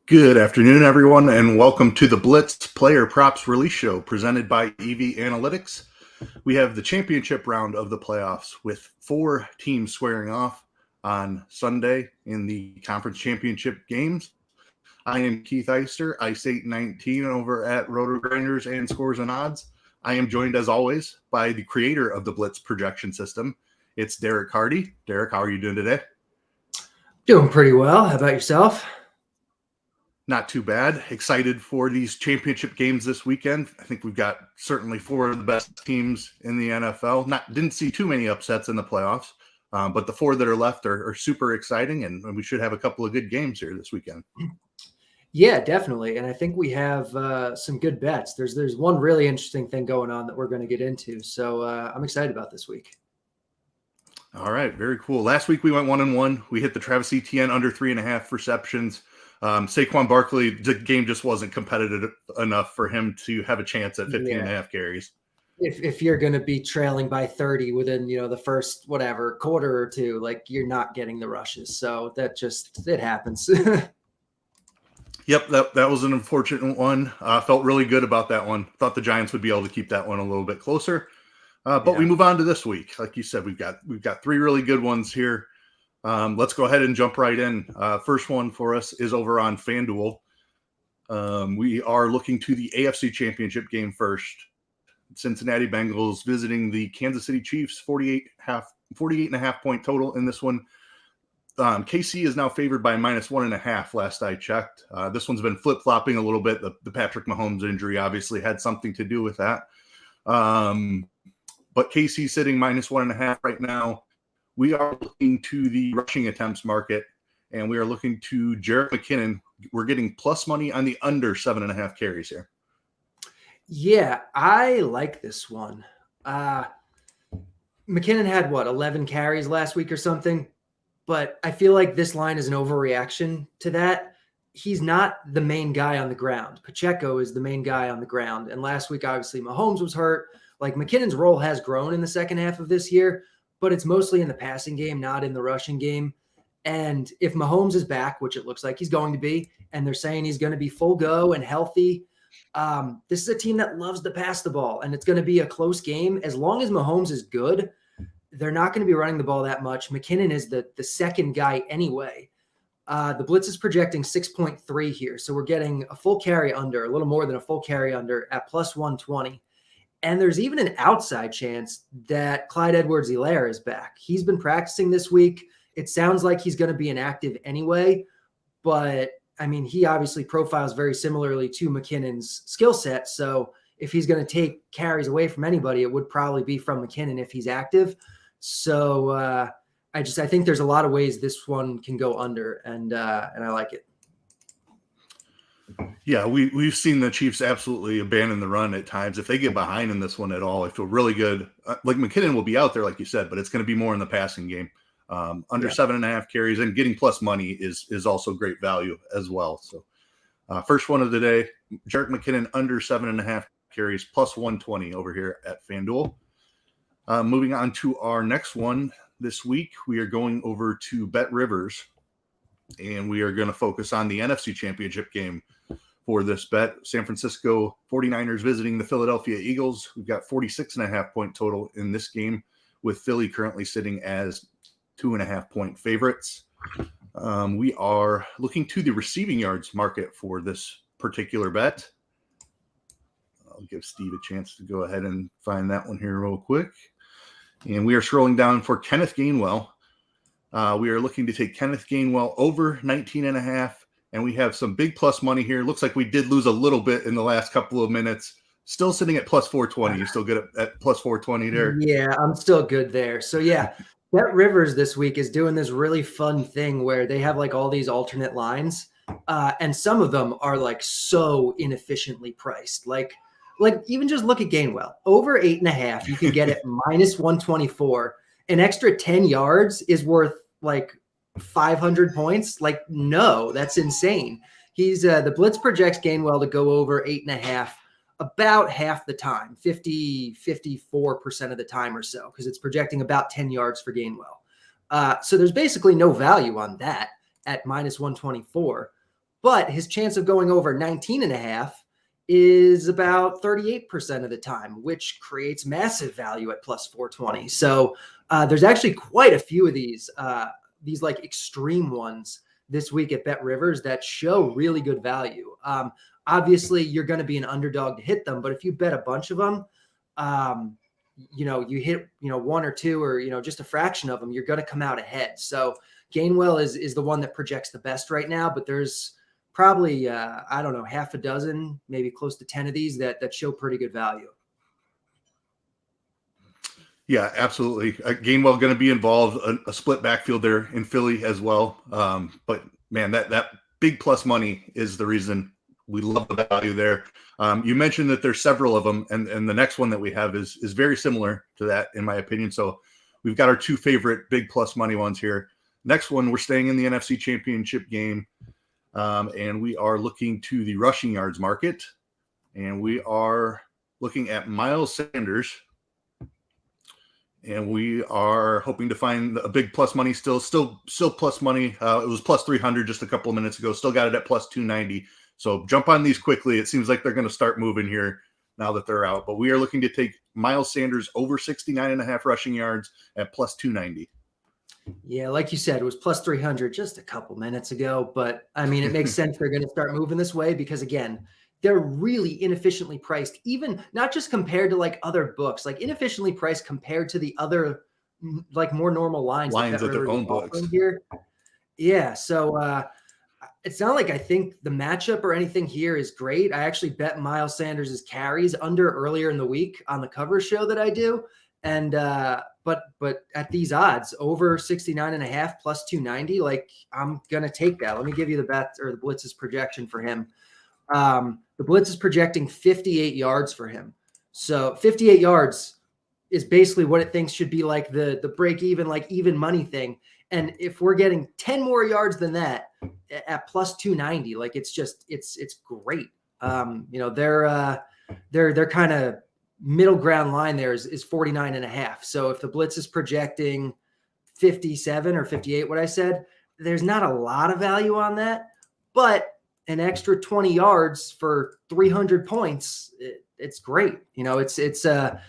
Good afternoon, everyone, and welcome to the Blitz Player Props Release Show presented by EV Analytics. We have the championship round of the playoffs with 4 teams squaring off on Sunday in the conference championship games. I am Keith Eyster, Ice819 over at RotoGrinders and Scores and Odds. I am joined, as always, by the creator of the Blitz projection system. It's Derek Carty. Derek, how are you doing today? Doing pretty well. How about yourself? Not too bad. Excited for these championship games this weekend. I think we've got certainly 4 of the best teams in the NFL. Didn't see too many upsets in the playoffs, but the 4 that are left are super exciting, and we should have a couple of good games here this weekend. Yeah, definitely. And I think we have some good bets. There's one really interesting thing going on that we're going to get into. So I'm excited about this week. All right, very cool. Last week we went 1-1. We hit the Travis Etienne under 3.5 receptions. Saquon Barkley, the game just wasn't competitive enough for him to have a chance at 15.5 carries. If you're going to be trailing by 30 within, the first quarter or two, like you're not getting the rushes. So it happens. Yep, that was an unfortunate one. Felt really good about that one. Thought the Giants would be able to keep that one a little bit closer. But we move on to this week. Like you said, we've got 3 really good ones here. Let's go ahead and jump right in. First one for us is over on FanDuel. We are looking to the AFC Championship game first. Cincinnati Bengals visiting the Kansas City Chiefs, 48.5 point total in this one. KC is now favored by -1.5 last I checked. This one's been flip-flopping a little bit. The Patrick Mahomes injury obviously had something to do with that. But KC sitting -1.5 right now. We are looking to the rushing attempts market, and we are looking to Jerick McKinnon. We're getting plus money on the under 7.5 carries here. Yeah, I like this one. McKinnon had 11 carries last week or something, but I feel like this line is an overreaction to that. He's not the main guy on the ground. Pacheco is the main guy on the ground, and last week obviously Mahomes was hurt. Like McKinnon's role has grown in the second half of this year, but it's mostly in the passing game, not in the rushing game. And if Mahomes is back, which it looks like he's going to be, and they're saying he's going to be full go and healthy, this is a team that loves to pass the ball, and it's going to be a close game. As long as Mahomes is good, they're not going to be running the ball that much. McKinnon is the second guy anyway. The Blitz is projecting 6.3 here, so we're getting a full carry under, a little more than a full carry under at plus 120. And there's even an outside chance that Clyde Edwards-Helaire is back. He's been practicing this week. It sounds like he's going to be inactive anyway, but I mean, he obviously profiles very similarly to McKinnon's skill set. So if he's going to take carries away from anybody, it would probably be from McKinnon if he's active. So I think there's a lot of ways this one can go under, and I like it. Yeah, we've seen the Chiefs absolutely abandon the run at times. If they get behind in this one at all, I feel really good. Like McKinnon will be out there, like you said, but it's going to be more in the passing game. Under 7.5 carries, and getting plus money is also great value as well. So first one of the day, Jerick McKinnon under 7.5 carries, plus 120 over here at FanDuel. Moving on to our next one this week, we are going over to Bet Rivers, and we are going to focus on the NFC Championship game for this bet. San Francisco 49ers visiting the Philadelphia Eagles. We've got 46.5 point total in this game, with Philly currently sitting as 2.5 point favorites. We are looking to the receiving yards market for this particular bet. I'll give Steve a chance to go ahead and find that one here real quick. And we are scrolling down for Kenneth Gainwell. We are looking to take Kenneth Gainwell over 19.5, and we have some big plus money here. Looks like we did lose a little bit in the last couple of minutes. Still sitting at plus 420. You still good at plus 420 there? Yeah, I'm still good there. So yeah, Bet Rivers this week is doing this really fun thing where they have like all these alternate lines, and some of them are like so inefficiently priced. Like even just look at Gainwell over 8.5. You can get it minus 124. An extra 10 yards is worth like 500 points. Like, no, that's insane. He's the Blitz projects Gainwell to go over 8.5 about half the time, 54% of the time or so, because it's projecting about 10 yards for Gainwell. So there's basically no value on that at minus 124. but his chance of going over 19.5 is about 38% of the time, which creates massive value at plus 420. So there's actually quite a few of these like extreme ones this week at Bet Rivers that show really good value. Obviously, you're going to be an underdog to hit them, but if you bet a bunch of them, you hit, one or two or, just a fraction of them, you're going to come out ahead. So Gainwell is the one that projects the best right now, but there's probably, half a dozen, maybe close to 10 of these that show pretty good value. Yeah, absolutely. Gainwell going to be involved, a split backfield there in Philly as well. But man, that big plus money is the reason we love the value there. You mentioned that there's several of them, and the next one that we have is very similar to that, in my opinion. So we've got our two favorite big plus money ones here. Next one, we're staying in the NFC Championship game, and we are looking to the rushing yards market, and we are looking at Miles Sanders. And we are hoping to find a big plus money still plus money. It was plus 300 just a couple of minutes ago. Still got it at plus 290. So jump on these quickly. It seems like they're going to start moving here now that they're out. But we are looking to take Miles Sanders over 69.5 rushing yards at plus 290. Yeah, like you said, it was plus 300 just a couple minutes ago. But, I mean, it makes sense they're going to start moving this way because, again, they're really inefficiently priced, even not just compared to like other books, like inefficiently priced compared to the other like more normal lines at their own books here. Yeah. So it's not like I think the matchup or anything here is great. I actually bet Miles Sanders' carries under earlier in the week on the cover show that I do. And but at these odds, over 69.5 plus 290, like I'm gonna take that. Let me give you the bet or the Blitz's projection for him. The Blitz is projecting 58 yards for him. So 58 yards is basically what it thinks should be like the break even, like even money thing. And if we're getting 10 more yards than that at plus 290, like it's great. Their kind of middle ground line there is 49.5. So if the Blitz is projecting 57 or 58, what I said, there's not a lot of value on that, but an extra 20 yards for 300 points, it's great. The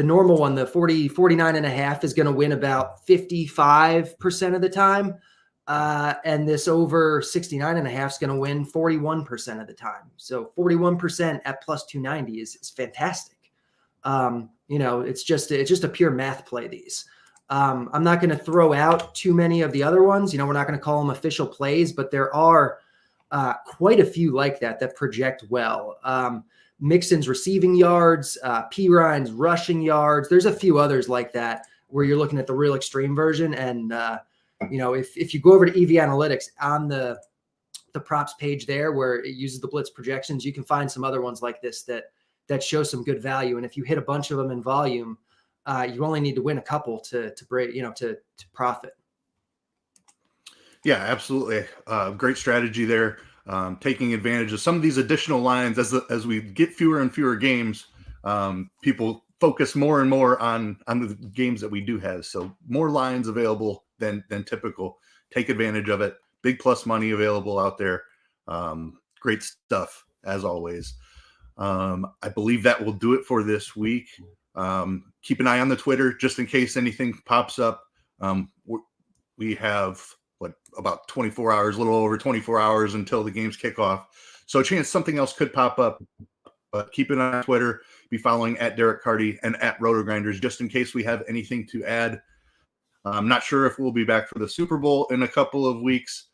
normal one, the 49.5 is going to win about 55% of the time. And this over 69.5 is going to win 41% of the time. So 41% at plus 290 is fantastic. It's just a pure math play, these. I'm not going to throw out too many of the other ones. We're not going to call them official plays, but there are quite a few like that project well. Mixon's receiving yards, P. Ryan's rushing yards. There's a few others like that where you're looking at the real extreme version. And, if you go over to EV Analytics on the props page there where it uses the Blitz projections, you can find some other ones like this that show some good value. And if you hit a bunch of them in volume, you only need to win a couple to break, to profit. Yeah, absolutely. Great strategy there. Taking advantage of some of these additional lines as we get fewer and fewer games. People focus more and more on the games that we do have. So more lines available than typical. Take advantage of it. Big plus money available out there. Great stuff as always. I believe that will do it for this week. Keep an eye on the Twitter just in case anything pops up. We have about 24 hours, a little over 24 hours until the games kick off. So a chance something else could pop up, but keep an eye on Twitter, be following at Derek Carty and at RotoGrinders just in case we have anything to add. I'm not sure if we'll be back for the Super Bowl in a couple of weeks.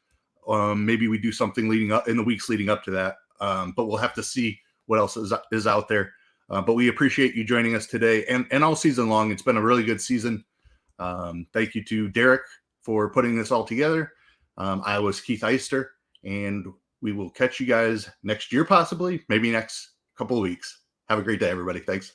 Maybe we do something leading up in the weeks leading up to that. But we'll have to see what else is out there. But we appreciate you joining us today and all season long. It's been a really good season. Thank you to Derek for putting this all together. I was Keith Eyster, and we will catch you guys next year, possibly, maybe next couple of weeks. Have a great day, everybody. Thanks.